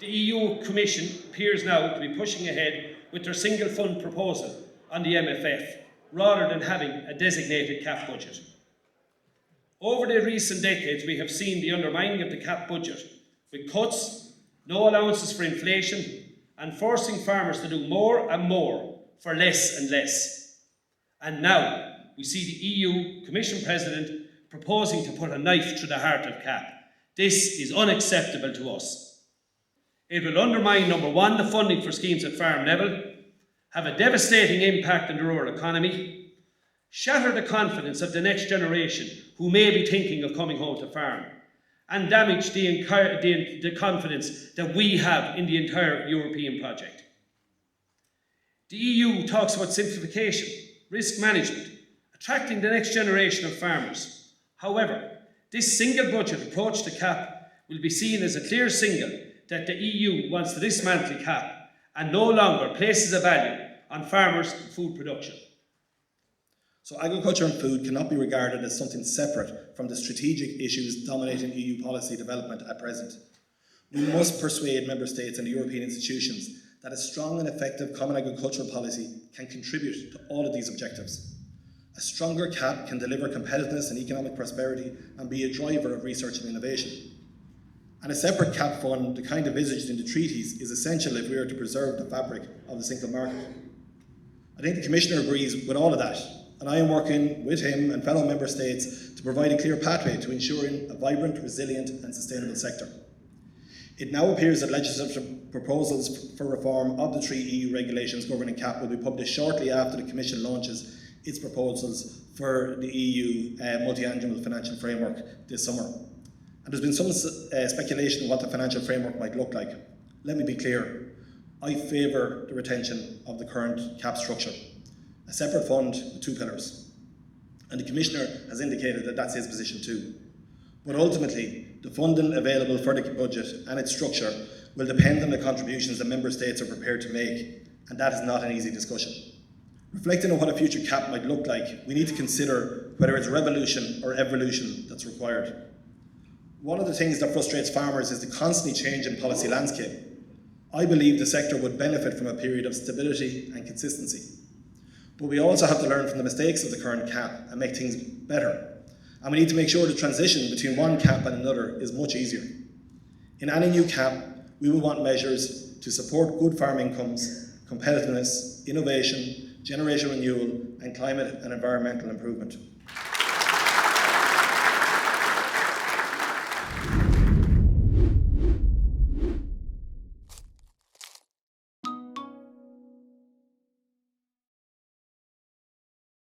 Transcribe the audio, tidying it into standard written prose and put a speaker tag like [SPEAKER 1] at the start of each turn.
[SPEAKER 1] The EU Commission appears now to be pushing ahead with their single fund proposal on the MFF, rather than having a designated CAP budget. Over the recent decades, we have seen the undermining of the CAP budget, with cuts, no allowances for inflation, and forcing farmers to do more and more for less and less. And now we see the EU Commission President proposing to put a knife through the heart of CAP. This is unacceptable to us. It will undermine, number one, the funding for schemes at farm level, have a devastating impact on the rural economy, shatter the confidence of the next generation who may be thinking of coming home to farm, and damage the confidence that we have in the entire European project. The EU talks about simplification, risk management, attracting the next generation of farmers. However, this single budget approach to CAP will be seen as a clear signal that the EU wants to dismantle CAP and no longer places a value on farmers and food production.
[SPEAKER 2] So agriculture and food cannot be regarded as something separate from the strategic issues dominating EU policy development at present. We must persuade Member States and the European institutions that a strong and effective common agricultural policy can contribute to all of these objectives. A stronger CAP can deliver competitiveness and economic prosperity and be a driver of research and innovation. And a separate CAP fund, the kind envisaged in the treaties, is essential if we are to preserve the fabric of the single market. I think the Commissioner agrees with all of that, and I am working with him and fellow Member States to provide a clear pathway to ensuring a vibrant, resilient and sustainable sector. It now appears that legislative proposals for reform of the 3 EU regulations governing CAP will be published shortly after the Commission launches its proposals for the EU multi-annual financial framework this summer. And there's been some speculation on what the financial framework might look like. Let me be clear. I favour the retention of the current CAP structure, a separate fund with 2 pillars. And the Commissioner has indicated that that's his position too. But ultimately, the funding available for the budget and its structure will depend on the contributions that Member States are prepared to make, and that is not an easy discussion. Reflecting on what a future CAP might look like, we need to consider whether it's revolution or evolution that's required. One of the things that frustrates farmers is the constantly changing policy landscape. I believe the sector would benefit from a period of stability and consistency. But we also have to learn from the mistakes of the current CAP and make things better. And we need to make sure the transition between one CAP and another is much easier. In any new CAP, we will want measures to support good farm incomes, competitiveness, innovation, generation renewal, and climate and environmental improvement.